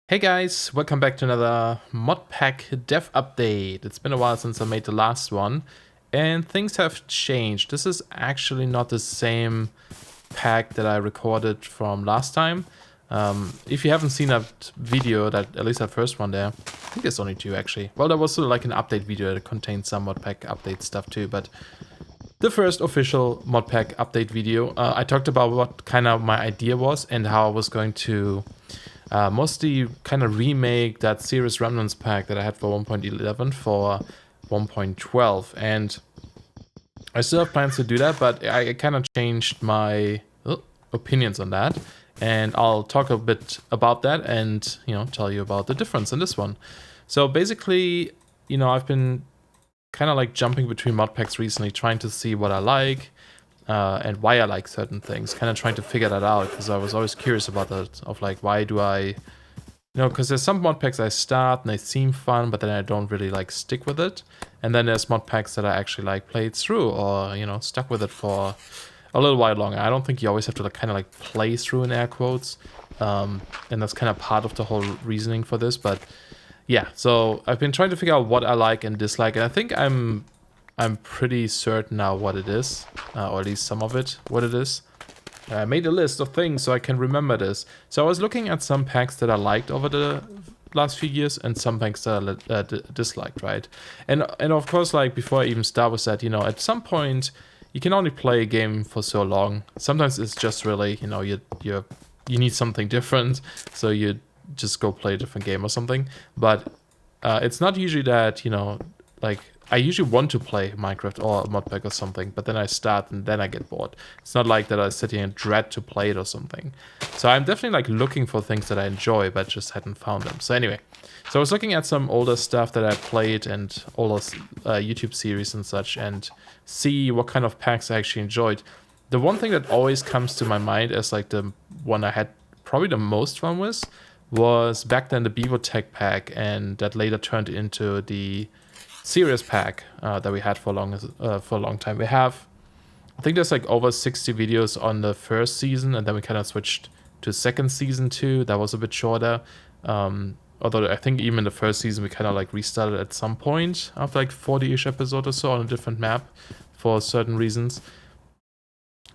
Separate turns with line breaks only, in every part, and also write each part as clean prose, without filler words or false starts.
Hey guys, welcome back to another Modpack dev update. It's been a while since I made the last one, and things have changed. This is actually not the same pack that I recorded from last time. If you haven't seen that video, at least that first one there, I think there's only two actually. Well, there was sort of like an update video that contained some Modpack update stuff too, but the first official Modpack update video, I talked about what kind of my idea was and how I was going to mostly kind of remake that SeriousRemnants pack that I had for 1.11 for 1.12, and I still have plans to do that, but I kind of changed my opinions on that, and I'll talk a bit about that and, tell you about the difference in this one. So basically, I've been kind of like jumping between mod packs recently, trying to see what I like, and why I like certain things, kind of trying to figure that out, because I was always curious about that, of like, why do I, because there's some mod packs I start and they seem fun, but then I don't really like stick with it, and then there's mod packs that I actually like played through, or, stuck with it for a little while longer. I don't think you always have to like kind of like play through in air quotes, and that's kind of part of the whole reasoning for this, but yeah, so I've been trying to figure out what I like and dislike, and I think I'm pretty certain now what it is, or at least some of it, what it is. I made a list of things so I can remember this. So I was looking at some packs that I liked over the last few years and some packs that I disliked, right? And of course, like before I even start with that, at some point you can only play a game for so long. Sometimes it's just really, you need something different, so you just go play a different game or something. But it's not usually that, like, I usually want to play Minecraft or Modpack or something, but then I start and then I get bored. It's not like that I sit here and dread to play it or something. So I'm definitely like looking for things that I enjoy, but just hadn't found them. So anyway, so I was looking at some older stuff that I played and older YouTube series and such, and see what kind of packs I actually enjoyed. The one thing that always comes to my mind as like the one I had probably the most fun with was back then the Modpack pack, and that later turned into the SeriousPack that we had for a long time. We have, I think there's like over 60 videos on the first season, and then we kind of switched to second season too. That was a bit shorter. Although I think even the first season we kind of like restarted at some point after like 40-ish episodes or so on a different map for certain reasons.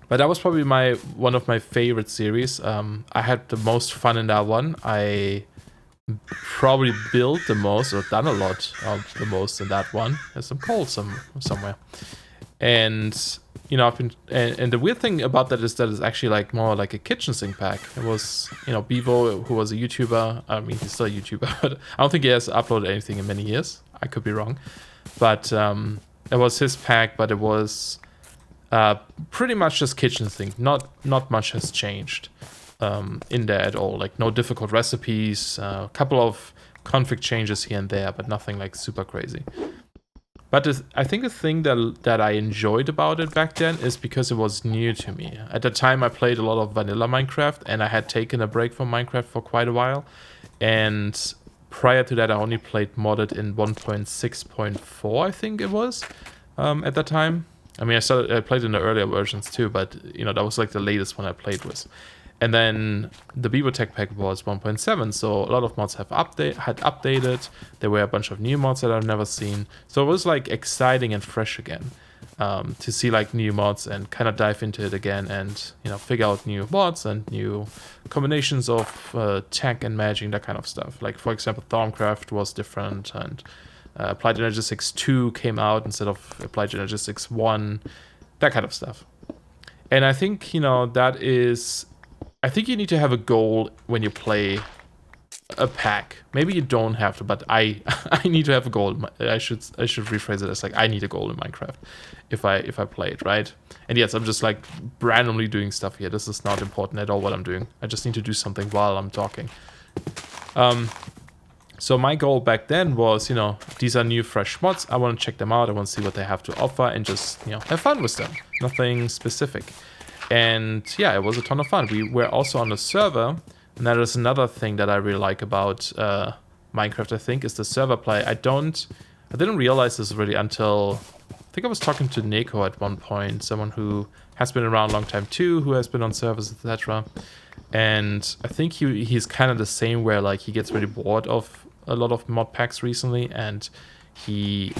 But that was probably one of my favorite series. I had the most fun in that one. I probably built the most or done a lot of the most in that one. There's some coal somewhere, and I've been, and the weird thing about that is that it's actually like more like a kitchen sink pack. It was Bevo, who was a YouTuber. I mean, he's still a YouTuber, but I don't think he has uploaded anything in many years. I could be wrong, but it was his pack, but it was pretty much just kitchen sink. Not much has changed in there at all. Like no difficult recipes, a couple of config changes here and there, but nothing like super crazy. But I think the thing that I enjoyed about it back then is because it was new to me. At the time I played a lot of vanilla Minecraft, and I had taken a break from Minecraft for quite a while, and prior to that I only played modded in 1.6.4, I think it was, at that time. I mean, I played in the earlier versions too, but that was like the latest one I played with. And then the Modpack pack was 1.7, so a lot of mods had updated. There were a bunch of new mods that I've never seen. So it was like exciting and fresh again, to see like new mods and kind of dive into it again and figure out new mods and new combinations of tech and magic, that kind of stuff. Like for example, Thaumcraft was different, and Applied Energistics 2 came out instead of Applied Energistics 1, that kind of stuff. And I think I think you need to have a goal when you play a pack. Maybe you don't have to, but I need to have a goal. I should rephrase it as like I need a goal in Minecraft if I play it, right? And yes, I'm just like randomly doing stuff here. This is not important at all what I'm doing. I just need to do something while I'm talking. So my goal back then was, these are new fresh mods. I want to check them out. I want to see what they have to offer and just, have fun with them. Nothing specific. And yeah, it was a ton of fun. We were also on the server, and that is another thing that I really like about Minecraft, I think, is the server play. I didn't realize this really until think I was talking to Neko at one point, someone who has been around a long time too, who has been on servers, etc. And I think he's kind of the same, where like he gets really bored of a lot of mod packs recently, and I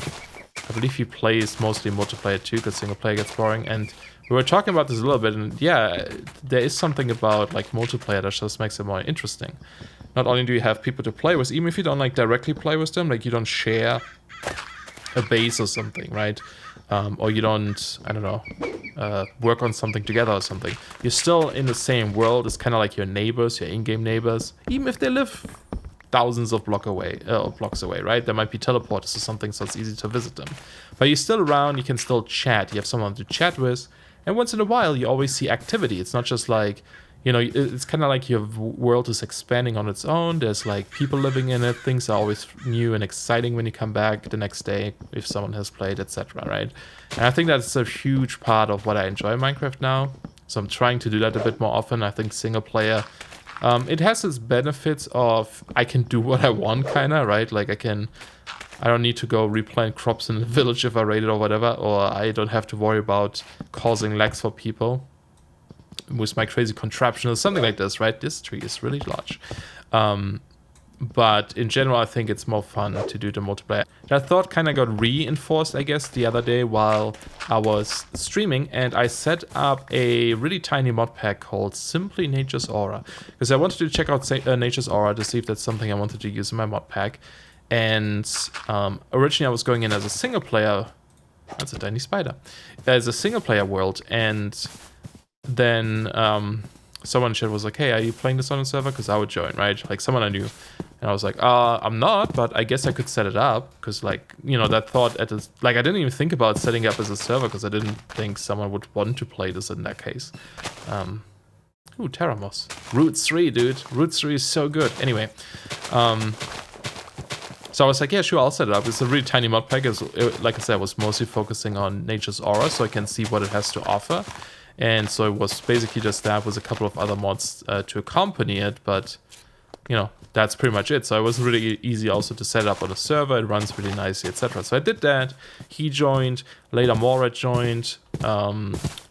believe he plays mostly multiplayer too, because single player gets boring. And we were talking about this a little bit, and yeah, there is something about like multiplayer that just makes it more interesting. Not only do you have people to play with, even if you don't like directly play with them, like you don't share a base or something, right? Or you don't, I don't know, work on something together or something. You're still in the same world. It's kind of like your neighbors, your in-game neighbors, even if they live thousands of blocks away, right? There might be teleporters or something, so it's easy to visit them. But you're still around, you can still chat, you have someone to chat with, and once in a while you always see activity. It's not just like, you know, it's kind of like your world is expanding on its own. There's like people living in it, things are always new and exciting when you come back the next day if someone has played, etc., right? And I think that's a huge part of what I enjoy in Minecraft now, so I'm trying to do that a bit more often. I think single player, it has its benefits of I can do what I want, kind of, right? Like I don't need to go replant crops in the village if I raid it or whatever, or I don't have to worry about causing lags for people with my crazy contraption or something like this, right? This tree is really large. But in general, I think it's more fun to do the multiplayer. That thought kind of got reinforced, I guess, the other day while I was streaming, and I set up a really tiny mod pack called Simply Nature's Aura, because I wanted to check out Nature's Aura to see if that's something I wanted to use in my mod pack. And originally I was going in as a single player. That's a tiny spider. As a single player world, and then someone in chat was like, hey, are you playing this on a server? Because I would join, right? Like someone I knew. And I was like, I'm not, but I guess I could set it up. Because like, you know, that thought like I didn't even think about setting up as a server, because I didn't think someone would want to play this in that case. Ooh, Terramos. Route 3, dude. Route 3 is so good. Anyway, so I was like, yeah, sure, I'll set it up. It's a really tiny mod pack. Like I said, I was mostly focusing on Nature's Aura, so I can see what it has to offer. And so it was basically just that with a couple of other mods to accompany it, but you know, that's pretty much it. So it wasn't really easy also to set it up on a server. It runs really nicely, etc. So I did that. He joined. Later, Morad joined.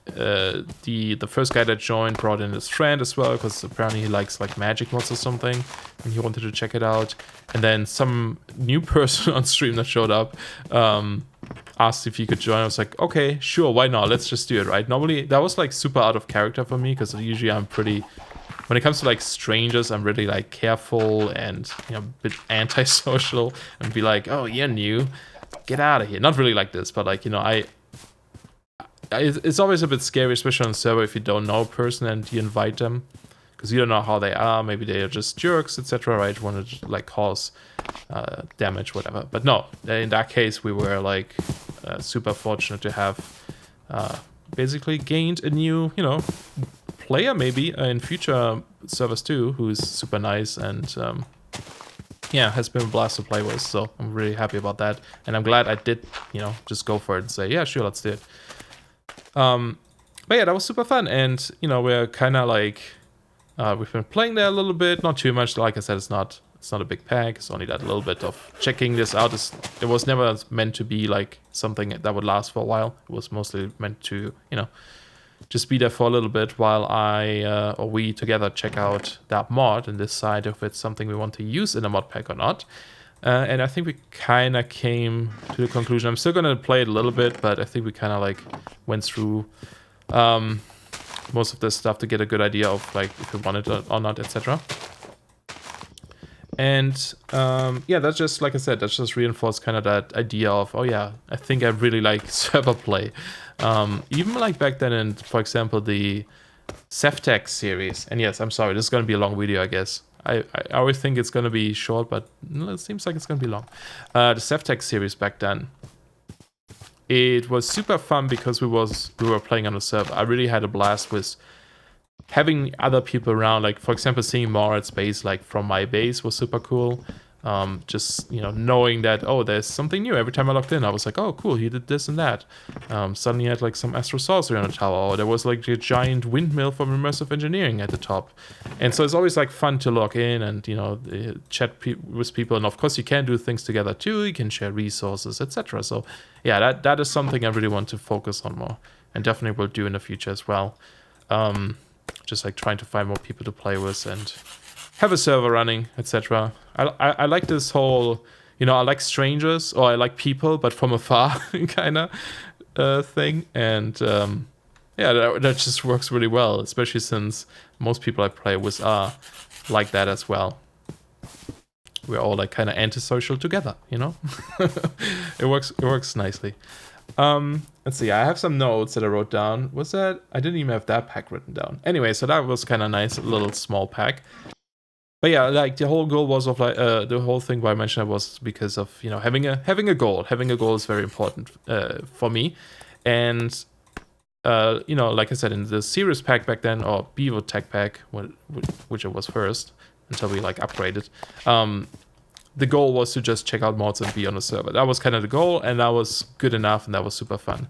The first guy that joined brought in his friend as well, because apparently he likes like magic mods or something, and he wanted to check it out. And then some new person on stream that showed up asked if he could join. I was like, okay, sure, why not? Let's just do it, right? Normally, that was like super out of character for me, because usually I'm pretty... When it comes to like strangers, I'm really like careful and, you know, a bit antisocial, and be like, oh, you're new, get out of here. Not really like this, but like, you know, it's always a bit scary, especially on a server, if you don't know a person and you invite them, because you don't know how they are. Maybe they are just jerks, etc., right? Want to like cause damage, whatever. But no, in that case, we were like super fortunate to have basically gained a new, you know, player maybe in future servers too, who's super nice and yeah, has been a blast to play with. So I'm really happy about that, and I'm glad I did, you know, just go for it and say, yeah, sure, let's do it. But yeah, that was super fun, and you know, we're kind of like we've been playing there a little bit, not too much. Like I said, it's not a big pack. It's only that little bit of checking this out. It was never meant to be like something that would last for a while. It was mostly meant to, you know, just be there for a little bit while or we together check out that mod and decide if it's something we want to use in a mod pack or not. And I think we kind of came to the conclusion. I'm still going to play it a little bit, but I think we kind of like went through most of this stuff to get a good idea of like if we want it or not, etc. And yeah, that's just, like I said, that's just reinforced kind of that idea of, oh yeah, I think I really like server play. Even like back then in, for example, the SeriousPack series. And yes, I'm sorry, this is going to be a long video, I guess. I always think it's going to be short, but it seems like it's going to be long. The SeriousPack series back then, it was super fun because we were playing on a server. I really had a blast with having other people around. Like, for example, seeing Morad's base like from my base was super cool. Just, knowing that, oh, there's something new. Every time I logged in, I was like, oh, cool, he did this and that. Suddenly I had like some Astro Sorcery on the tower, or there was like a giant windmill from Immersive Engineering at the top. And so it's always like fun to log in and, chat with people. And of course, you can do things together too. You can share resources, etc. So yeah, that is something I really want to focus on more, and definitely will do in the future as well. Just like trying to find more people to play with and have a server running, etc. I like this whole, I like strangers, or I like people, but from afar kind of thing. And yeah, that just works really well, especially since most people I play with are like that as well. We're all like kind of antisocial together, It works nicely. Let's see, I have some notes that I wrote down. Was that? I didn't even have that pack written down. Anyway, so that was kind of nice, a little small pack. But yeah, like the whole goal was of like the whole thing why I mentioned it was because of having a goal. Having a goal is very important for me, and like I said, in the SeriousPack back then, or Beaver Tech Pack, which it was first until we like upgraded. The goal was to just check out mods and be on the server. That was kind of the goal, and that was good enough, and that was super fun.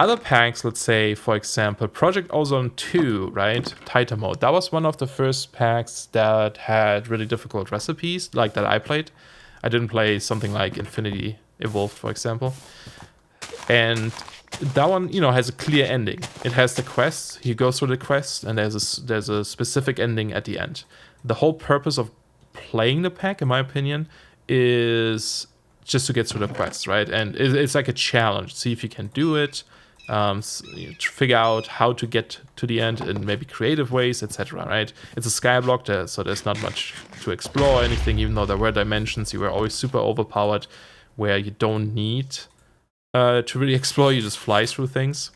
Other packs, let's say, for example, Project Ozone 2, right? Tighter mode. That was one of the first packs that had really difficult recipes, like that I played. I didn't play something like Infinity Evolved, for example. And that one, has a clear ending. It has the quests. You go through the quests, and there's a specific ending at the end. The whole purpose of playing the pack, in my opinion, is just to get through the quests, right? And it's like a challenge. See if you can do it. Figure out how to get to the end in maybe creative ways, etc. Right? It's a skyblock there, so there's not much to explore or anything. Even though there were dimensions, you were always super overpowered, where you don't need to really explore. You just fly through things.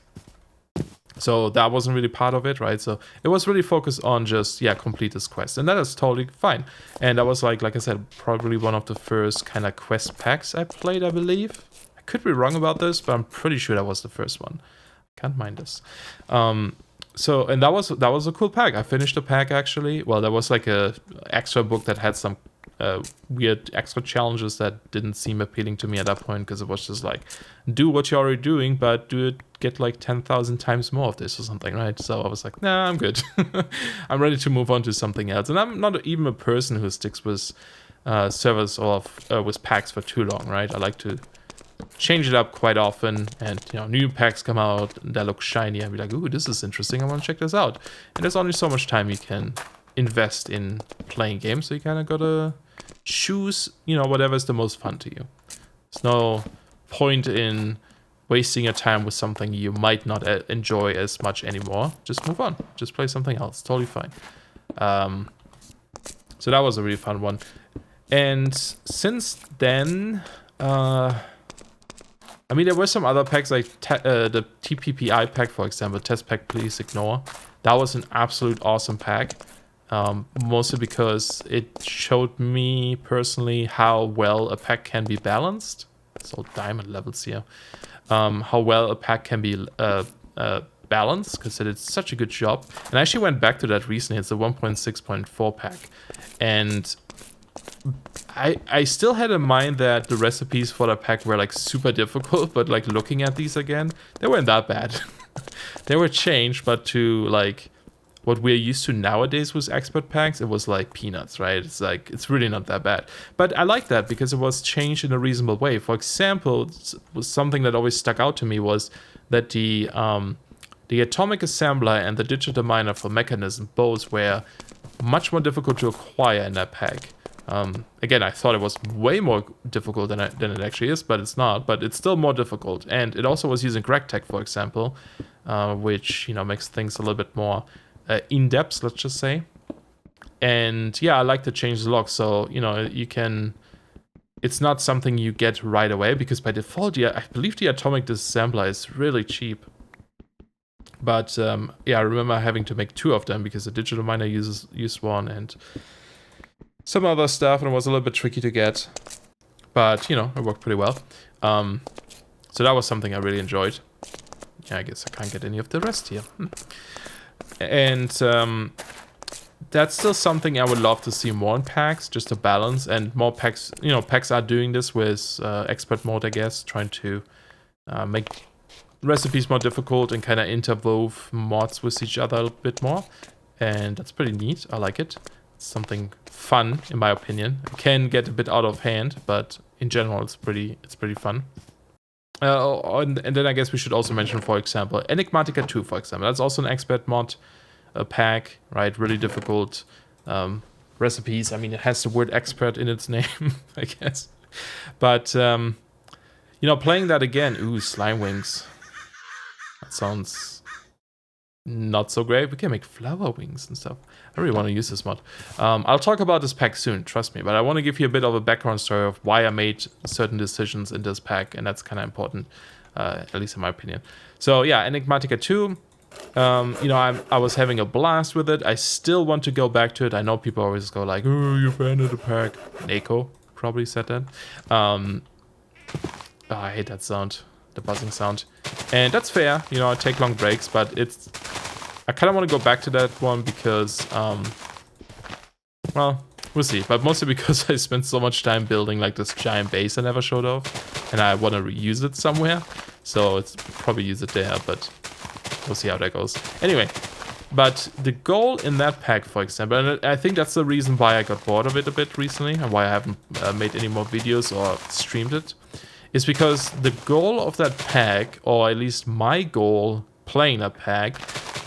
So that wasn't really part of it, right? So it was really focused on just, complete this quest. And that is totally fine. And that was like I said, probably one of the first kind of quest packs I played, I believe. I could be wrong about this, but I'm pretty sure that was the first one. Can't mind this. And that was a cool pack. I finished the pack, actually. Well, there was like a extra book that had some weird extra challenges that didn't seem appealing to me at that point, because it was just like, do what you're already doing, but do it, get like 10,000 times more of this or something, right? So I was like, nah, I'm good. I'm ready to move on to something else. And I'm not even a person who sticks with servers or with packs for too long, right? I like to change it up quite often, and new packs come out that look shiny. I'll be like, ooh, this is interesting, I want to check this out. And there's only so much time you can invest in playing games, so you kind of gotta choose whatever's the most fun to you. There's no point in wasting your time with something you might not enjoy as much anymore. Just move on, just play something else, totally fine. So that was a really fun one. And since then, there were some other packs, like the TPPI pack, for example, Test Pack Please Ignore. That was an absolute awesome pack. Mostly because it showed me personally how well a pack can be balanced. It's all diamond levels here. How well a pack can be balanced, because it did such a good job. And I actually went back to that recently. It's a 1.6.4 pack. And I still had in mind that the recipes for that pack were like super difficult, but like looking at these again, they weren't that bad. They were changed, but to like what we're used to nowadays with expert packs, it was like peanuts, right? It's like, it's really not that bad. But I like that because it was changed in a reasonable way. For example, was something that always stuck out to me was that the atomic assembler and the digital miner for mechanism both were much more difficult to acquire in that pack. Again, I thought it was way more difficult than it actually is, but it's not. But it's still more difficult. And it also was using GregTech, for example, which makes things a little bit more in depth, let's just say. And yeah, I like to change the lock, so you can. It's not something you get right away, because by default, I believe the atomic disassembler is really cheap. But yeah, I remember having to make 2 of them because the digital miner used one and some other stuff, and it was a little bit tricky to get. But it worked pretty well. So that was something I really enjoyed. Yeah, I guess I can't get any of the rest here. And that's still something I would love to see more in packs, just to balance, and more packs. You know, packs are doing this with expert mode, I guess, trying to make recipes more difficult and kind of interwove mods with each other a little bit more, and that's pretty neat. I like it. It's something fun, in my opinion. It can get a bit out of hand, but in general, it's pretty fun. And then I guess we should also mention, for example, Enigmatica 2, for example. That's also an expert mod pack, right? Really difficult recipes. I mean, it has the word expert in its name, I guess. But, you know, playing that again, ooh, slime wings. That sounds not so great. We can make flower wings and stuff. I really want to use this mod. I'll talk about this pack soon, trust me. But I want to give you a bit of a background story of why I made certain decisions in this pack. And that's kind of important, at least in my opinion. So yeah, Enigmatica 2. You know, I was having a blast with it. I still want to go back to it. I know people always go like, oh, you abandoned the pack. Neko probably said that. Oh, I hate that sound. The buzzing sound. And that's fair. You know, I take long breaks, but it's... I kind of want to go back to that one because, well, we'll see. But mostly because I spent so much time building like this giant base I never showed off. And I want to reuse it somewhere. So it's probably use it there, but we'll see how that goes. Anyway, but the goal in that pack, for example, and I think that's the reason why I got bored of it a bit recently and why I haven't made any more videos or streamed it, is because the goal of that pack, or at least my goal playing that pack,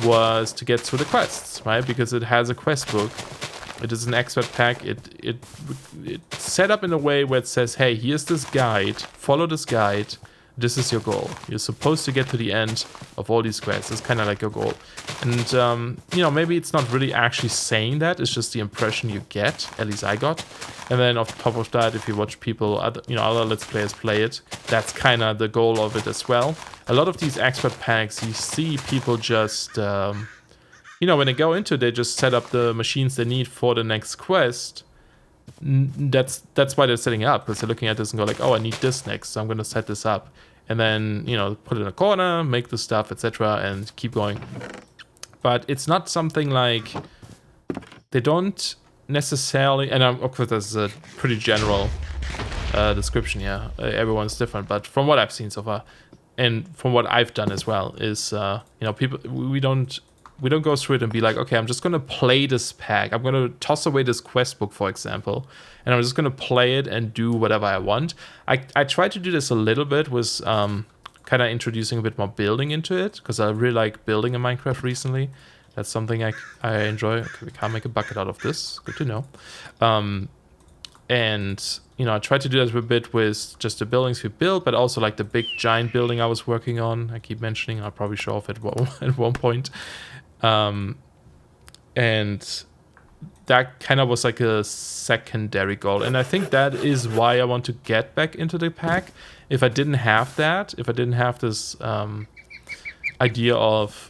was to get through the quests, right? Because it has a quest book. It is an expert pack. It's set up in a way where it says, hey, here's this guide, follow this guide, this is your goal. You're supposed to get to the end of all these quests. It's kind of like your goal. And, you know, maybe it's not really actually saying that. It's just the impression you get, at least I got. And then on top of that, if you watch people, other Let's Players play it, that's kind of the goal of it as well. A lot of these expert packs, you see people just, you know, when they go into it, they just set up the machines they need for the next quest. That's why they're setting it up, because they're looking at this and go like, oh, I need this next, so I'm going to set this up. And then, you know, put it in a corner, make the stuff, etc., and keep going. But it's not something like... They don't necessarily... And of course, that's a pretty general description here. Everyone's different, but from what I've seen so far, and from what I've done as well, is, you know, people... We don't go through it and be like, okay, I'm just going to play this pack. I'm going to toss away this quest book, for example, and I'm just going to play it and do whatever I want. I tried to do this a little bit with kind of introducing a bit more building into it, because I really like building in Minecraft recently. That's something I enjoy. Okay, we can't make a bucket out of this. Good to know. And, you know, I tried to do that a bit with just the buildings we built, but also like the big giant building I was working on. I keep mentioning, I'll probably show off at one point. And that kind of was like a secondary goal. And I think that is why I want to get back into the pack. If I didn't have that, if I didn't have this idea of,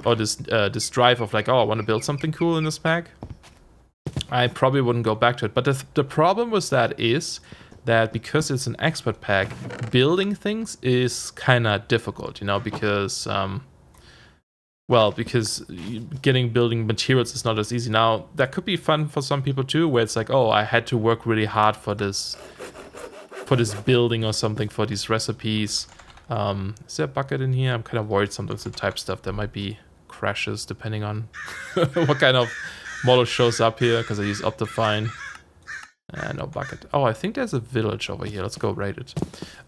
or this drive of like, oh, I want to build something cool in this pack, I probably wouldn't go back to it. But the problem with that is that because it's an expert pack, building things is kind of difficult, you know, because... Well, because building materials is not as easy. Now, that could be fun for some people too, where it's like, oh, I had to work really hard for this building or something, for these recipes. Is there a bucket in here? I'm kind of worried sometimes the type stuff there might be crashes depending on what kind of model shows up here, because I use Optifine. No bucket. Oh, I think there's a village over here. Let's go raid it.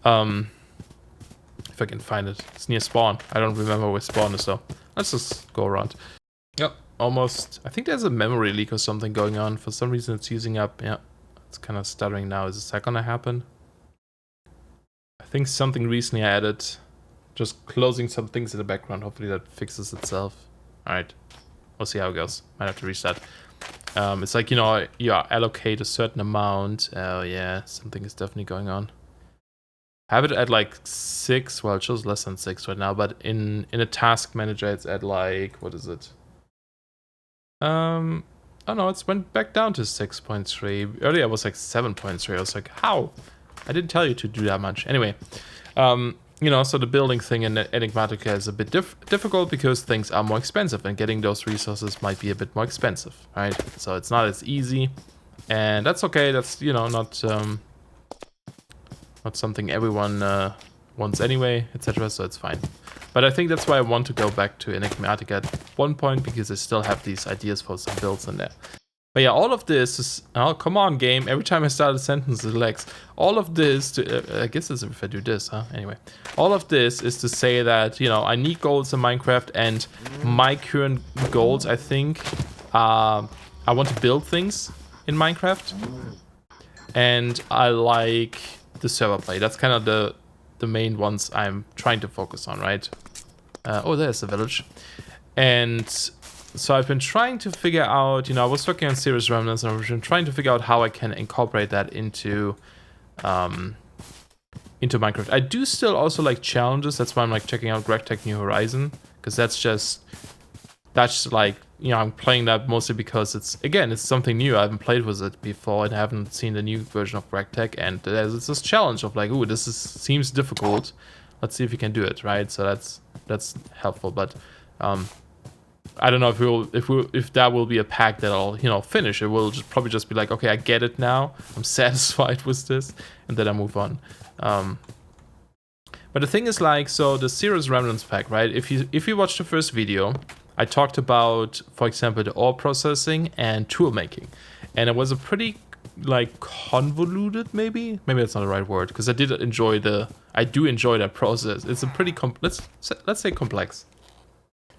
If I can find it. It's near spawn. I don't remember where spawn is though. Let's just go around. Yep, almost. I think there's a memory leak or something going on. For some reason it's using up. Yeah, it's kind of stuttering now. Is that gonna happen? I think something recently I added. Just closing some things in the background. Hopefully that fixes itself. Alright, we'll see how it goes. Might have to restart. It's like, you know, you allocate a certain amount. Oh yeah, something is definitely going on. I have it at like 6, well it shows less than 6 right now, but in a task manager it's at like, what is it? Oh no, it's went back down to 6.3. Earlier it was like 7.3. I was like, how? I didn't tell you to do that much. Anyway, you know, so the building thing in Enigmatica is a bit difficult because things are more expensive, and getting those resources might be a bit more expensive, right? So it's not as easy, and that's okay. That's, you know, not something everyone wants anyway, etc. So it's fine. But I think that's why I want to go back to Enigmatica at one point, because I still have these ideas for some builds in there. But yeah, all of this is... Oh, come on, game. Every time I start a sentence, it lags. All of this... I guess it's if I do this, huh? Anyway. All of this is to say that, you know, I need goals in Minecraft, and my current goals, I think, I want to build things in Minecraft. And I like the server play. That's kind of the main ones I'm trying to focus on, right? Oh, there's the village. And... so I've been trying to figure out, you know, I was working on SeriousRemnants, and I've been trying to figure out how I can incorporate that into Minecraft. I do still also like challenges. That's why I'm like checking out GregTech New Horizon, because that's like, you know, I'm playing that mostly because it's something new. I haven't played with it before, and I haven't seen the new version of GregTech, and there's this challenge of like, ooh, seems difficult. Let's see if we can do it, right? So that's helpful, but I don't know if that will be a pack that I'll, you know, finish. It will probably just be like, okay, I get it now. I'm satisfied with this, and then I move on. But the thing is, like, so the SeriousRemnants pack, right? If you watch the first video, I talked about, for example, the ore processing and tool making, and it was a pretty like convoluted, maybe that's not the right word, because I do enjoy that process. It's a pretty let's say complex.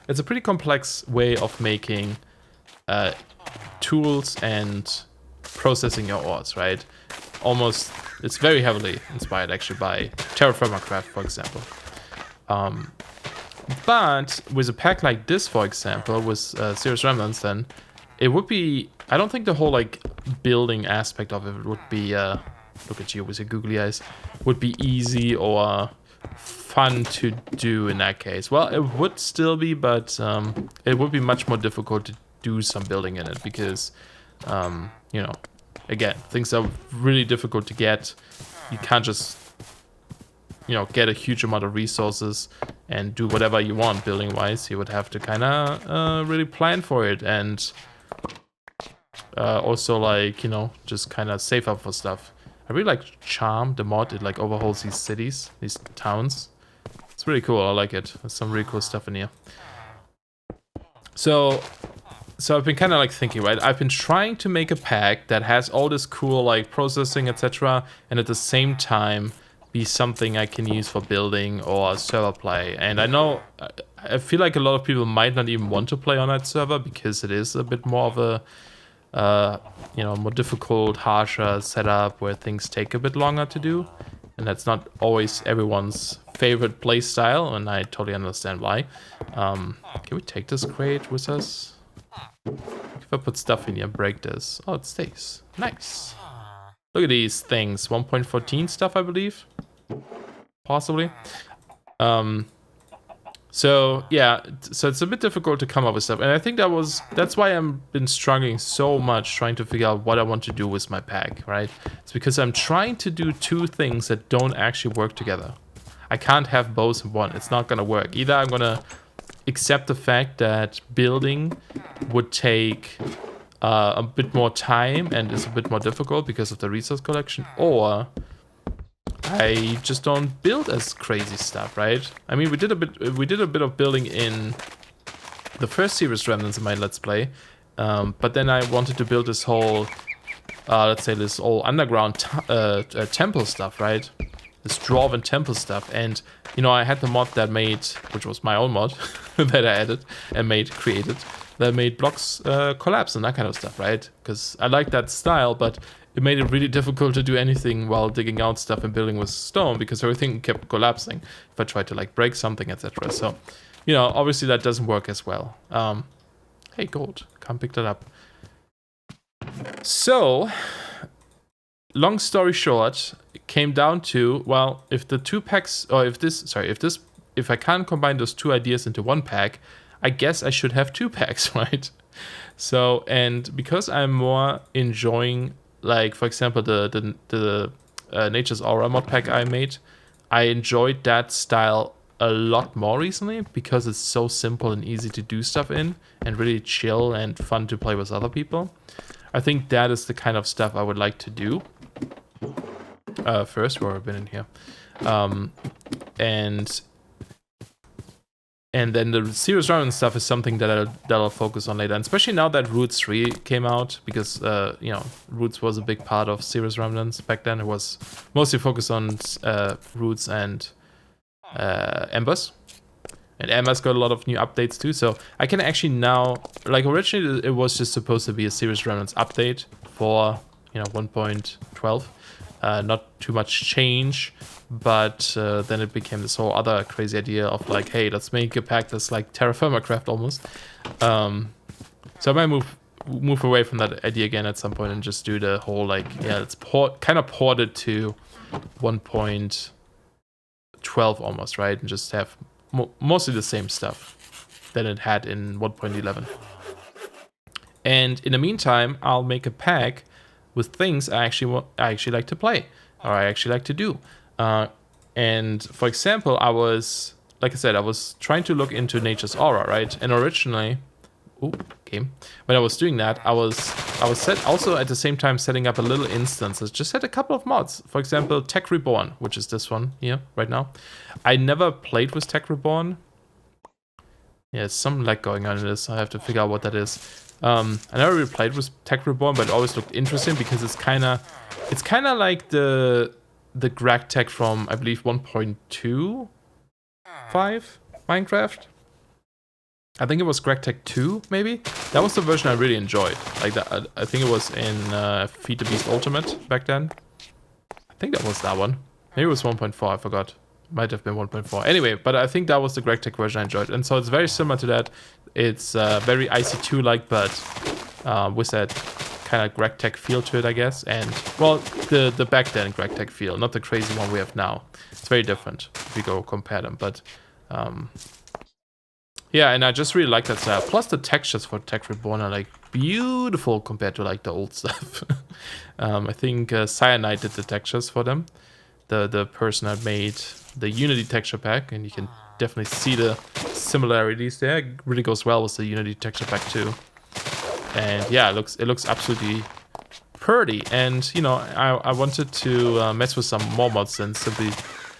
It's a pretty complex way of making tools and processing your ores, right? Almost, it's very heavily inspired actually by Terraformcraft, for example. But with a pack like this, for example, with SeriousRemnants, then it would be... I don't think the whole like building aspect of it would be... look at you with your googly eyes. Would be easy or fun to do in that case. Well, it would still be, but it would be much more difficult to do some building in it, because you know, again, things are really difficult to get. You can't just, you know, get a huge amount of resources and do whatever you want building wise. You would have to kind of really plan for it, and also, like, you know, just kind of save up for stuff. I really like Charm, the mod. It like overhauls these cities, these towns. It's really cool. I like it. There's some really cool stuff in here. So I've been kind of like thinking, right? I've been trying to make a pack that has all this cool like processing, etc., and at the same time be something I can use for building or server play. And I know, I feel like a lot of people might not even want to play on that server, because it is a bit more of a you know, more difficult, harsher setup where things take a bit longer to do, and that's not always everyone's favorite play style, and I totally understand why. Can we take this crate with us? If I put stuff in here, break this. Oh, it stays. Nice. Look at these things. 1.14 stuff, I believe. Possibly. So yeah, so it's a bit difficult to come up with stuff, and I think that's why I've been struggling so much trying to figure out what I want to do with my pack, right? It's because I'm trying to do two things that don't actually work together. I can't have both in one. It's not gonna work. Either I'm gonna accept the fact that building would take a bit more time and is a bit more difficult because of the resource collection, or I just don't build as crazy stuff, right? I mean, we did a bit of building in the first SeriousRemnants in my Let's Play, but then I wanted to build this whole, let's say, this whole underground temple stuff, right? This dwarven temple stuff, and you know, I had the mod that made, which was my own mod that I added and created, that made blocks collapse and that kind of stuff, right? Because I like that style, but it made it really difficult to do anything while digging out stuff and building with stone, because everything kept collapsing if I tried to like break something, etc. So, you know, obviously that doesn't work as well. Hey, gold, come pick that up. So, long story short, it came down to, well, if the two packs, or if I can't combine those two ideas into one pack, I guess I should have two packs, right? So, and because I'm more enjoying, like, for example, the Nature's Aura mod pack I made, I enjoyed that style a lot more recently because it's so simple and easy to do stuff in and really chill and fun to play with other people. I think that is the kind of stuff I would like to do. First, where I've been in here. And then the SeriousRemnants stuff is something that I'll focus on later, and especially now that Roots 3 came out, because you know, Roots was a big part of SeriousRemnants back then. It was mostly focused on Roots and Embers, and Embers got a lot of new updates too. So I can actually now, like originally it was just supposed to be a SeriousRemnants update for 1.12. Not too much change, but then it became this whole other crazy idea of like, hey, let's make a pack that's like Terra Firma Craft almost. So I might move away from that idea again at some point and just do the whole like, yeah, let's kind of port it to 1.12 almost, right? And just have mostly the same stuff that it had in 1.11. And in the meantime, I'll make a pack with things I actually like to play, or I actually like to do. And for example, I was trying to look into Nature's Aura, right? And originally, when I was doing that, I was set also at the same time setting up a little instance that just had a couple of mods. For example, Tech Reborn, which is this one here right now. I never played with Tech Reborn. Yeah, there's some lag going on in this. I have to figure out what that is. I never really played with Tech Reborn, but it always looked interesting because it's kind of like the Greg Tech from, I believe, 1.25 Minecraft. I think it was Greg Tech 2, maybe. That was the version I really enjoyed. Like that, I think it was in Feed the Beast Ultimate back then. I think that was that one. Maybe it was 1.4. I forgot. Might have been 1.4. Anyway, but I think that was the Greg Tech version I enjoyed, and so it's very similar to that. It's very IC2-like, but with that kind of Greg Tech feel to it, I guess. And well, the back then Greg Tech feel, not the crazy one we have now. It's very different if you go compare them. But yeah, and I just really like that style. Plus the textures for Tech Reborn are like beautiful compared to like the old stuff. I think Cyanide did the textures for them. The person that made the Unity texture pack, and you can definitely see the similarities there. It really goes well with the Unity texture pack too. And yeah, it looks absolutely pretty. And you know, I wanted to mess with some more mods than simply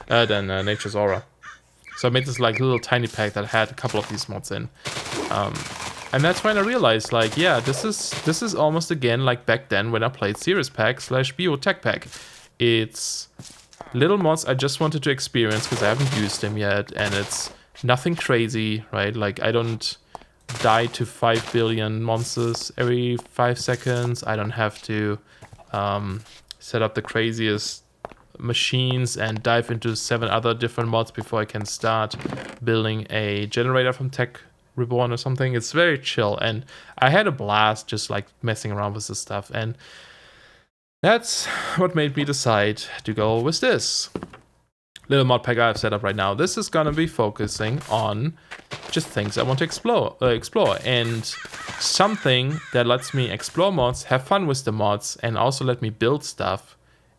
Nature's Aura. So I made this like little tiny pack that had a couple of these mods in. And that's when I realized, like, yeah, this is almost again like back then when I played SeriousPack / Biotech Pack. It's little mods I just wanted to experience because I haven't used them yet, and it's nothing crazy, right? Like, I don't die to 5 billion monsters every 5 seconds. I don't have to set up the craziest machines and dive into 7 other different mods before I can start building a generator from Tech Reborn or something. It's very chill, and I had a blast just like messing around with this stuff, and that's what made me decide to go with this little mod pack I have set up right now. This is gonna be focusing on just things I want to explore, and something that lets me explore mods, have fun with the mods, and also let me build stuff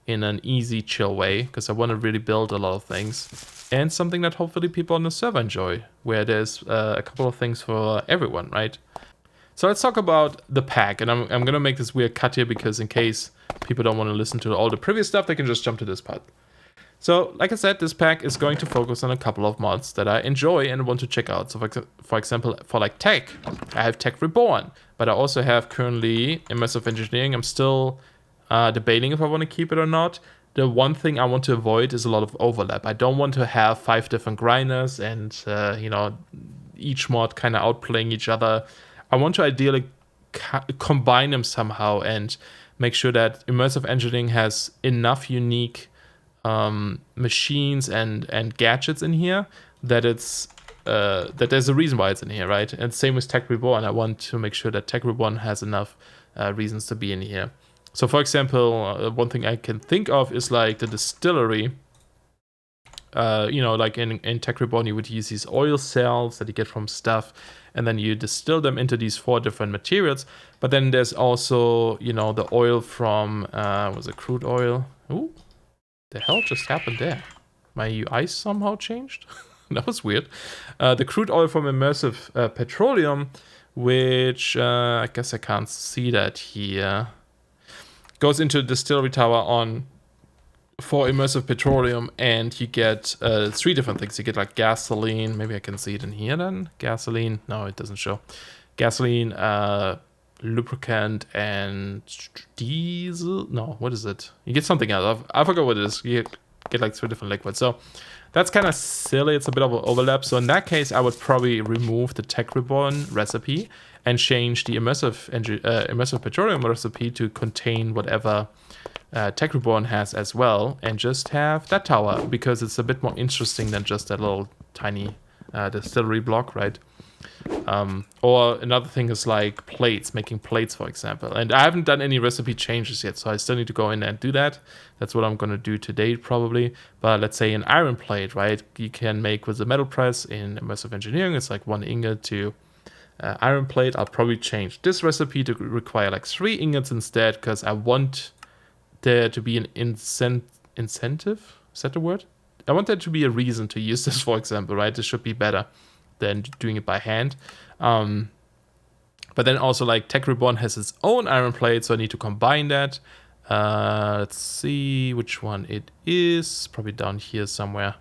in an easy, chill way, because I want to really build a lot of things, and something that hopefully people on the server enjoy, where there's a couple of things for everyone, right? So let's talk about the pack, and I'm gonna make this weird cut here because in case people don't want to listen to all the previous stuff, they can just jump to this part. So, like I said, this pack is going to focus on a couple of mods that I enjoy and want to check out. So, for example, for like tech, I have Tech Reborn, but I also have currently Immersive Engineering. I'm still debating if I want to keep it or not. The one thing I want to avoid is a lot of overlap. I don't want to have 5 different grinders and, you know, each mod kind of outplaying each other. I want to ideally combine them somehow and make sure that Immersive Engineering has enough unique machines and gadgets in here that it's that there's a reason why it's in here, right? And same with Tech Reborn. I want to make sure that Tech Reborn has enough reasons to be in here. So, for example, one thing I can think of is like the distillery. You know, like in Tech Reborn, you would use these oil cells that you get from stuff, and then you distill them into these 4 different materials. But then there's also, you know, the oil from was it crude oil? Ooh, the hell just happened there? My UI somehow changed. That was weird. The crude oil from immersive petroleum, which I guess I can't see that here, goes into a distillery tower for immersive petroleum, and you get 3 different things. You get like gasoline. Maybe I can see it in here then. Gasoline. No, it doesn't show. Gasoline, lubricant, and diesel. No, what is it? You get something else. I forgot what it is. You get like 3 different liquids. So that's kind of silly. It's a bit of an overlap. So in that case, I would probably remove the Tech Reborn recipe and change the immersive petroleum recipe to contain whatever Tech Reborn has as well, and just have that tower, because it's a bit more interesting than just that little tiny distillery block, right? Or another thing is like plates, making plates, for example. And I haven't done any recipe changes yet, so I still need to go in and do that. That's what I'm going to do today, probably. But let's say an iron plate, right? You can make with a metal press in immersive engineering. It's like 1 ingot to iron plate. I'll probably change this recipe to require like 3 ingots instead, because I want there to be an incentive. Is that the word? I want there to be a reason to use this, for example, right? This should be better than doing it by hand. But then also, like, Tech Reborn has its own iron plate, so I need to combine that. Let's see which one it is. Probably down here somewhere.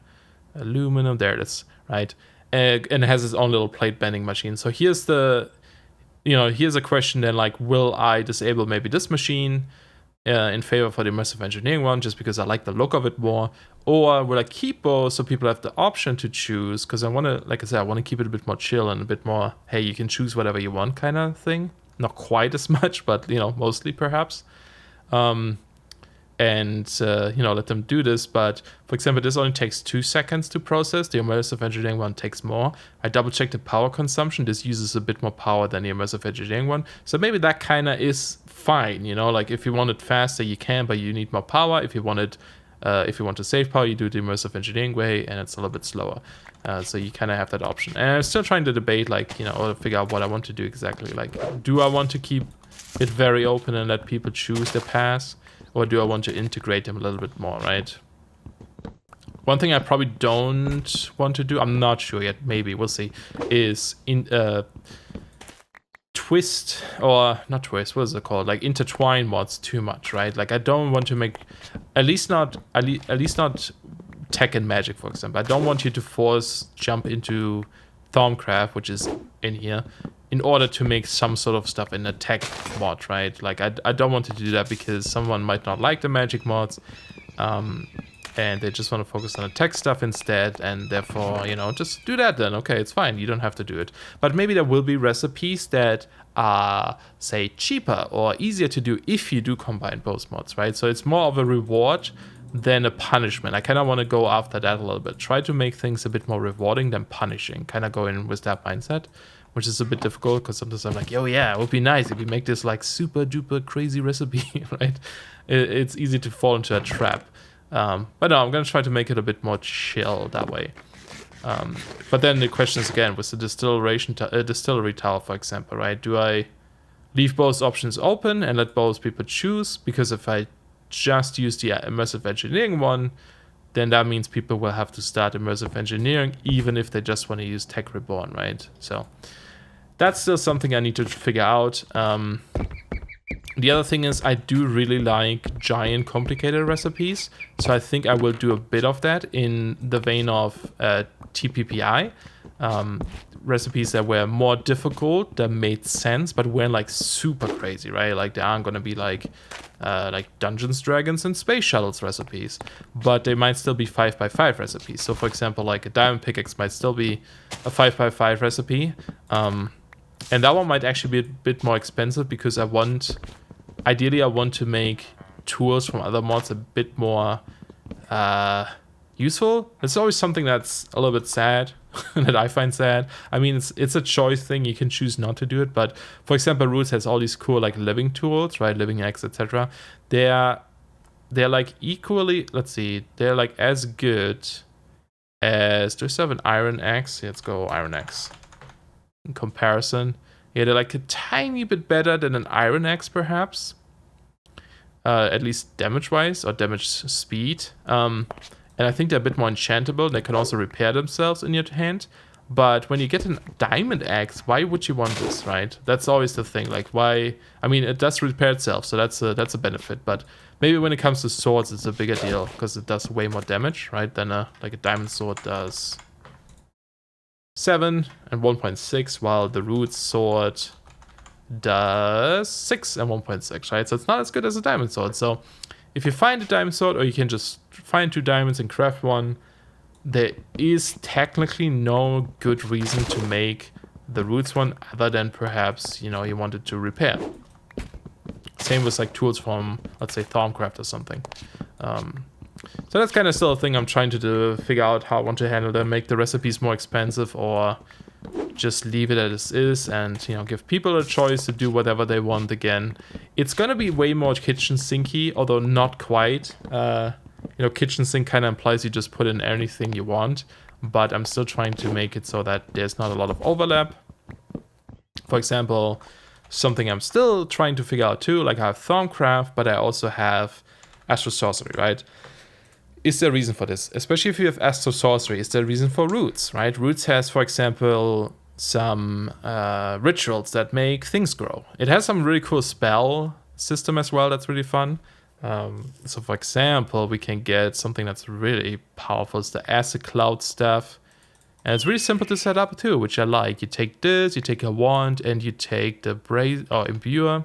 Aluminum, there it is, right? And it has its own little plate bending machine. So here's here's a question then, like, will I disable maybe this machine in favor for the immersive engineering one, just because I like the look of it more? Or will I keep both so people have the option to choose? Because I want to, like I said, I want to keep it a bit more chill and a bit more, hey, you can choose whatever you want kind of thing. Not quite as much, but, mostly perhaps. Let them do this. But, for example, this only takes 2 seconds to process. The immersive engineering one takes more. I double-checked the power consumption. This uses a bit more power than the immersive engineering one. So maybe that kind of is fine, like if you want it faster, you can, but you need more power. If you want to save power, you do the immersive engineering way, and it's a little bit slower. So you kind of have that option. And I'm still trying to debate, like, or figure out what I want to do exactly. Like, do I want to keep it very open and let people choose their paths, or do I want to integrate them a little bit more, right? One thing I probably don't want to do, I'm not sure yet, maybe, we'll see, is twist, or not twist, what is it called, like intertwine mods too much, right? Like, I don't want to make, at least not tech and magic, for example. I don't want you to force jump into Thaumcraft, which is in here, in order to make some sort of stuff in a tech mod, right? Like, I don't want to do that, because someone might not like the magic mods, and they just want to focus on the tech stuff instead, and therefore, just do that then. Okay, it's fine. You don't have to do it. But maybe there will be recipes that are, say, cheaper or easier to do if you do combine both mods, right? So it's more of a reward than a punishment. I kind of want to go after that a little bit. Try to make things a bit more rewarding than punishing. Kind of go in with that mindset, which is a bit difficult, because sometimes I'm like, yeah, it would be nice if we make this like super duper crazy recipe, right? It's easy to fall into a trap. But no, I'm going to try to make it a bit more chill that way. But then the question is, again, with the distillery tower, for example, right? Do I leave both options open and let both people choose? Because if I just use the immersive engineering one, then that means people will have to start immersive engineering, even if they just want to use Tech Reborn, right? So that's still something I need to figure out. The other thing is, I do really like giant, complicated recipes, so I think I will do a bit of that in the vein of TPPI. Recipes that were more difficult, that made sense, but weren't like super crazy, right? Like, they aren't going to be like Dungeons, Dragons, and Space Shuttles recipes, but they might still be 5x5 recipes. So, for example, like a Diamond Pickaxe might still be a 5x5 recipe. And that one might actually be a bit more expensive, because ideally I want to make tools from other mods a bit more useful. It's always something that's a little bit sad, that I find sad. I mean, it's a choice thing. You can choose not to do it. But, for example, Roots has all these cool, like, living tools, right? Living eggs, etc. They're like equally, let's see, they're like as good as, do we still have an iron axe? Let's go iron axe. In comparison, yeah, they're like a tiny bit better than an iron axe, perhaps, at least damage wise, or damage speed, and and I think they're a bit more enchantable. They can also repair themselves in your hand. But when you get a diamond axe, why would you want this, right? That's always the thing. Like, why? I mean, it does repair itself, so that's a benefit. But maybe when it comes to swords, it's a bigger deal because it does way more damage, right? Than like a diamond sword does 7 and 1.6, while the root sword does 6 and 1.6, right? So it's not as good as a diamond sword. So if you find a diamond sword, or you can just find 2 diamonds and craft one, there is technically no good reason to make the roots one other than perhaps, you know, you wanted to repair. Same with like tools from, let's say, Thaumcraft or something. So that's kind of still a thing I'm trying to do, figure out how I want to handle them, make the recipes more expensive or just leave it as is and, you know, give people a choice to do whatever they want again. It's going to be way more kitchen sinky, although not quite. You know, kitchen sink kind of implies you just put in anything you want, but I'm still trying to make it so that there's not a lot of overlap. For example, something I'm still trying to figure out too, like I have Thaumcraft, but I also have Astro Sorcery, right? Is there a reason for this? Especially if you have Astro Sorcery, is there a reason for Roots, right? Roots has, for example, some rituals that make things grow. It has some really cool spell system as well that's really fun. So for example, we can get something that's really powerful. It's the Acid Cloud Staff. And it's really simple to set up too, which I like. You take this, you take a wand, and you take the Imbuer.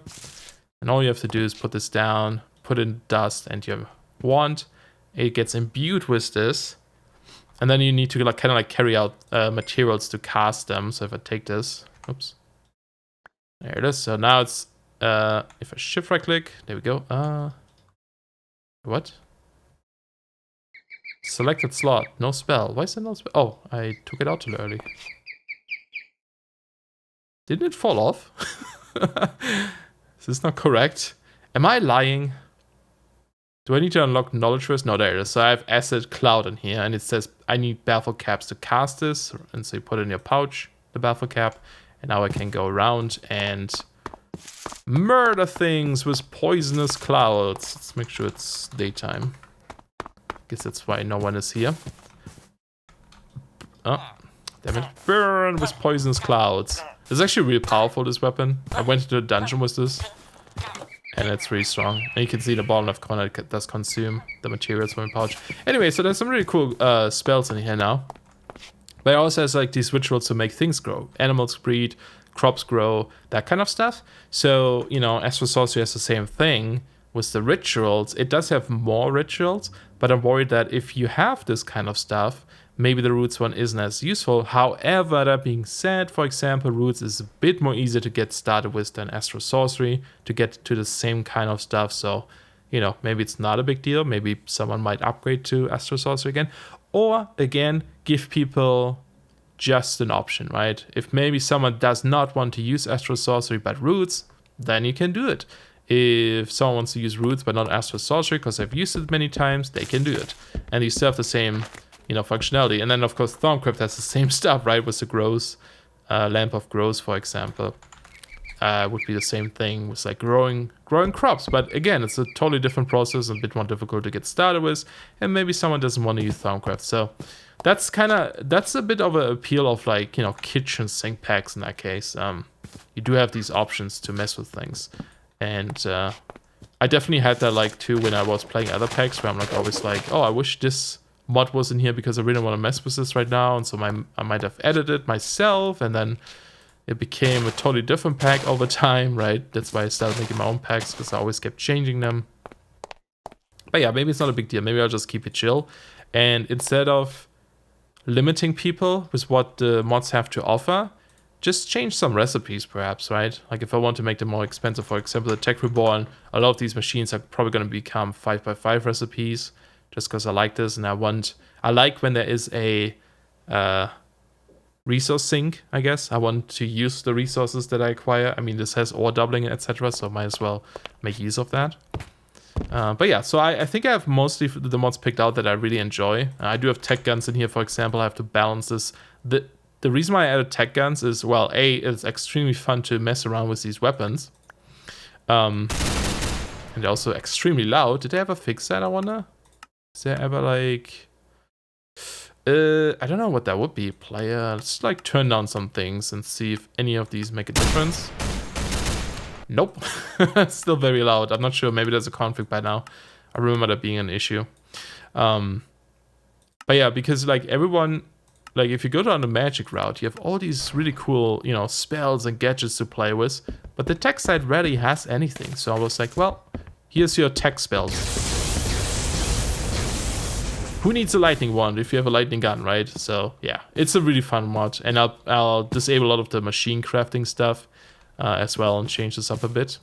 And all you have to do is put this down, put in dust, and your wand. It gets imbued with this. And then you need to like kind of like carry out materials to cast them. So if I take this, oops. There it is. So now it's, if I shift right click, there we go. What? Selected slot, no spell. Why is there no spell? Oh, I took it out too early. Didn't it fall off? Is this not correct? Am I lying? Do I need to unlock knowledge first? No, there it is. So I have Acid Cloud in here, and it says I need Baffle Caps to cast this. And so you put it in your pouch, the Baffle Cap, and now I can go around and murder things with poisonous clouds. Let's make sure it's daytime. Guess that's why no one is here. Oh, damn it. Burn with poisonous clouds. It's actually really powerful, this weapon. I went into a dungeon with this, and it's really strong. And you can see the bottom left corner, it does consume the materials from the pouch. Anyway, so there's some really cool spells in here now. But it also has like these rituals to make things grow. Animals breed, crops grow, that kind of stuff. So, you know, Astro Sorcery has the same thing with the rituals. It does have more rituals, but I'm worried that if you have this kind of stuff, maybe the Roots one isn't as useful. However, that being said, for example, Roots is a bit more easier to get started with than Astro Sorcery to get to the same kind of stuff. So, you know, maybe it's not a big deal. Maybe someone might upgrade to Astro Sorcery again. Or, again, give people just an option, right? If maybe someone does not want to use Astro Sorcery but Roots, then you can do it. If someone wants to use Roots but not Astro Sorcery because they've used it many times, they can do it. And you still have the same, you know, functionality. And then, of course, Thaumcraft has the same stuff, right? With the growth, Lamp of Growth, for example. Would be the same thing with like growing crops. But again, it's a totally different process, a bit more difficult to get started with. And maybe someone doesn't want to use Thaumcraft. So that's a bit of an appeal of like, you know, kitchen sink packs in that case. You do have these options to mess with things. And I definitely had that like too when I was playing other packs where I'm like always like, oh, I wish this mod was in here because I really want to mess with this right now. And so I might have edited it myself, and then it became a totally different pack over time, right? That's why I started making my own packs, because I always kept changing them. But yeah, maybe it's not a big deal. Maybe I'll just keep it chill. And instead of limiting people with what the mods have to offer, just change some recipes perhaps, right? Like if I want to make them more expensive, for example, the Tech Reborn, a lot of these machines are probably going to become 5x5 recipes, just because I like this, and I like when there is a resource sink, I guess. I want to use the resources that I acquire. I mean, this has ore doubling, etc., so might as well make use of that. But yeah, so I think I have mostly the mods picked out that I really enjoy. I do have tech guns in here, for example. I have to balance this. The reason why I added tech guns is, well, A, it's extremely fun to mess around with these weapons. And they're also extremely loud. Did they ever fix that, I wonder? Is there ever, like... I don't know what that would be. Player, let's like turn down some things and see if any of these make a difference. Nope. Still very loud. I'm not sure. Maybe there's a conflict by now. I remember that being an issue. But yeah, because like everyone, like if you go down the magic route, you have all these really cool, you know, spells and gadgets to play with. But the tech side rarely has anything. So I was like, well, here's your tech spells. Who needs a lightning wand if you have a lightning gun, right? So yeah, it's a really fun mod, and I'll disable a lot of the machine crafting stuff as well and change this up a bit.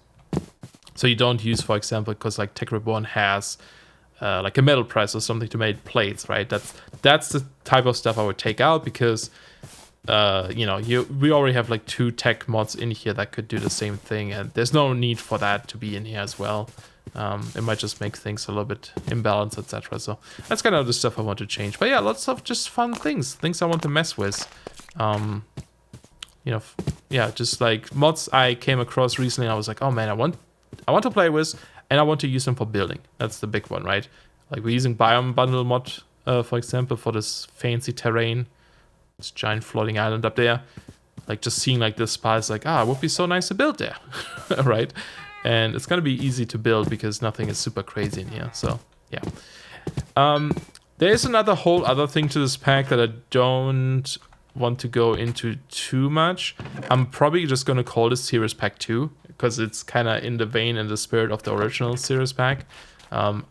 So you don't use, for example, because like Tech Reborn has like a metal press or something to make plates, right? That's the type of stuff I would take out because you know we already have like 2 tech mods in here that could do the same thing, and there's no need for that to be in here as well. It might just make things a little bit imbalanced, etc. So that's kind of the stuff I want to change. But yeah, lots of just fun things I want to mess with. You know, yeah, just like mods I came across recently. I was like, oh man, I want to play with, and I want to use them for building. That's the big one, right? Like we're using Biome Bundle mod, for example, for this fancy terrain, this giant floating island up there. Like just seeing like this spot is like, it would be so nice to build there, right? And it's gonna be easy to build because nothing is super crazy in here. So yeah. There is another whole other thing to this pack that I don't want to go into too much. I'm probably just gonna call this SeriousPack 2 because it's kind of in the vein and the spirit of the original SeriousPack.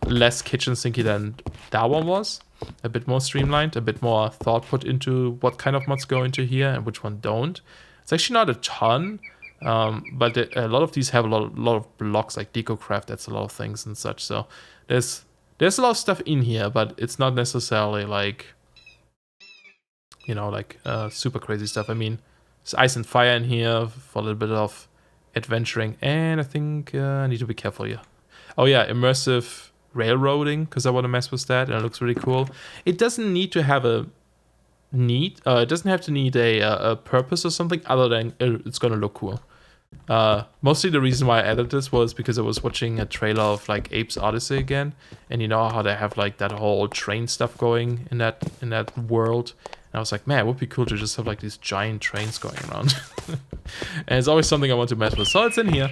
Less kitchen sinky than that one was. A bit more streamlined, a bit more thought put into what kind of mods go into here and which one don't. It's actually not a ton. But a lot of these have a lot of blocks like DecoCraft. That's a lot of things and such. So there's a lot of stuff in here, but it's not necessarily like, you know, like super crazy stuff. I mean, there's Ice and Fire in here for a little bit of adventuring, and I think I need to be careful here. Oh yeah, immersive railroading because I want to mess with that, and it looks really cool. It doesn't need to have a it doesn't have to need a purpose or something other than it's gonna look cool. Mostly the reason why I added this was because I was watching a trailer of like Ape's Odyssey again, and you know how they have like that whole train stuff going in that world, and I was like, man, it would be cool to just have like these giant trains going around. And it's always something I want to mess with, so it's in here.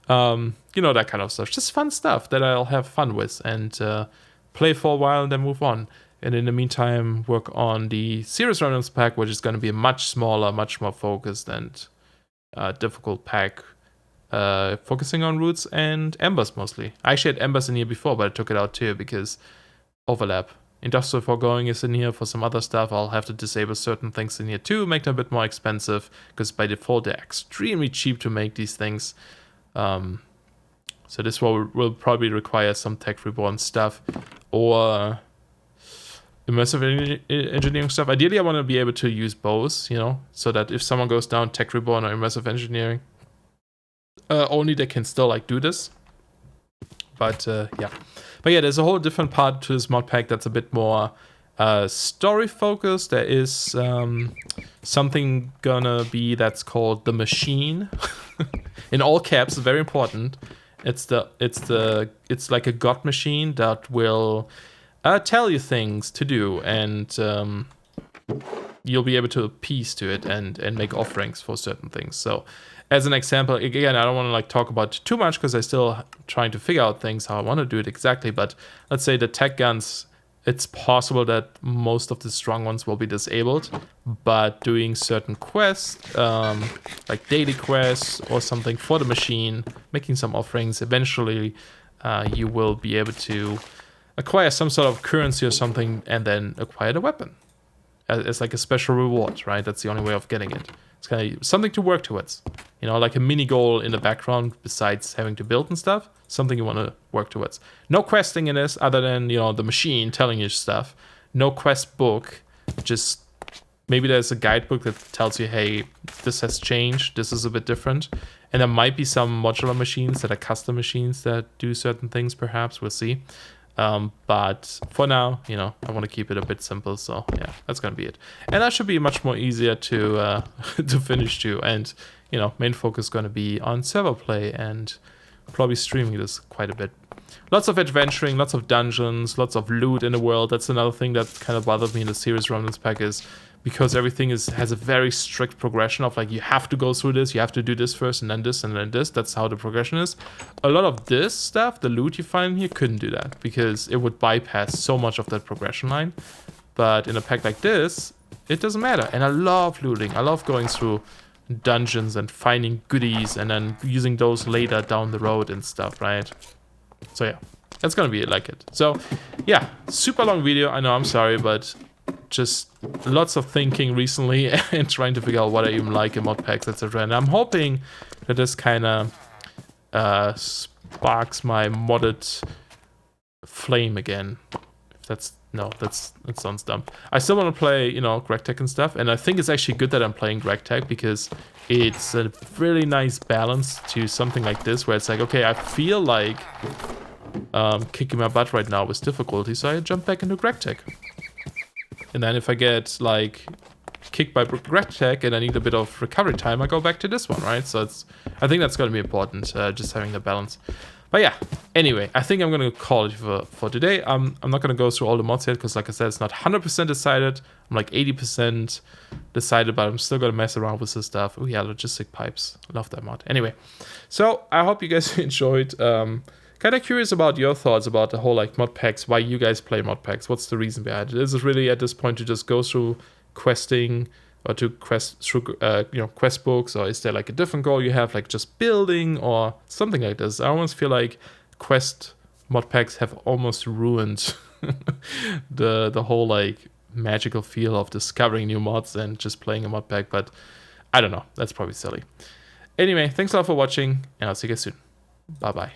You know, that kind of stuff, just fun stuff that I'll have fun with and play for a while and then move on. And in the meantime, work on the SeriousRemnants pack, which is going to be a much smaller, much more focused and difficult pack, focusing on roots and embers mostly. I actually had embers in here before, but I took it out too because overlap. Industrial foregoing is in here for some other stuff. I'll have to disable certain things in here too, make them a bit more expensive because by default they're extremely cheap to make these things. So this will probably require some Tech Reborn stuff or immersive engineering stuff. Ideally, I want to be able to use both, you know, so that if someone goes down Tech Reborn or immersive engineering, only they can still like do this. But yeah, there's a whole different part to this mod pack that's a bit more story focused. There is something gonna be that's called the machine, in all caps, very important. It's like a god machine that will tell you things to do, and you'll be able to appease to it and make offerings for certain things. So as an example, again, I don't want to like talk about too much because I'm still trying to figure out things how I want to do it exactly, but let's say the tech guns, it's possible that most of the strong ones will be disabled, but doing certain quests, like daily quests or something for the machine, making some offerings, eventually you will be able to acquire some sort of currency or something and then acquire the weapon as like a special reward, right? That's the only way of getting it. It's kind of something to work towards, you know, like a mini goal in the background besides having to build and stuff, something you want to work towards. No questing in this other than, you know, the machine telling you stuff. No quest book, just maybe there's a guidebook that tells you, hey, this has changed, this is a bit different. And there might be some modular machines that are custom machines that do certain things, perhaps, we'll see. But for now, you know, I want to keep it a bit simple, so yeah, that's gonna be it. And that should be much more easier to to finish too. And you know, main focus is gonna be on server play and probably streaming this quite a bit. lots of adventuring, lots of dungeons, lots of loot in the world. That's another thing that kind of bothered me in the Serious Remnants pack, is because everything has a very strict progression of like, you have to go through this, you have to do this first, and then this, and then this. That's how the progression is. A lot of this stuff, the loot you find here, couldn't do that because it would bypass so much of that progression line. But in a pack like this, it doesn't matter. And I love looting. I love going through dungeons and finding goodies and then using those later down the road and stuff, right? So yeah, that's gonna be like it. So yeah, super long video. I know, I'm sorry, but just lots of thinking recently and trying to figure out what I even like in mod packs, etc. And I'm hoping that this kind of sparks my modded flame again. That sounds dumb. I still want to play, you know, GregTech and stuff, and I think it's actually good that I'm playing GregTech because it's a really nice balance to something like this, where it's like, okay, I feel like kicking my butt right now with difficulty, so I jump back into GregTech. And then if I get like kicked by GregTech and I need a bit of recovery time, I go back to this one, right? So I think that's going to be important, just having the balance. But yeah, anyway, I think I'm going to call it for today. I'm not going to go through all the mods yet because, like I said, it's not 100% decided. I'm like 80% decided, but I'm still going to mess around with this stuff. Oh yeah, logistic pipes. Love that mod. Anyway, so I hope you guys enjoyed. Kind of curious about your thoughts about the whole like mod packs, why you guys play mod packs. What's the reason behind it? Is it really at this point to just go through questing or to quest through quest books, or is there like a different goal you have, like just building or something like this? I almost feel like quest mod packs have almost ruined the whole like magical feel of discovering new mods and just playing a mod pack, but I don't know, that's probably silly. Anyway, thanks a lot for watching, and I'll see you guys soon. Bye bye.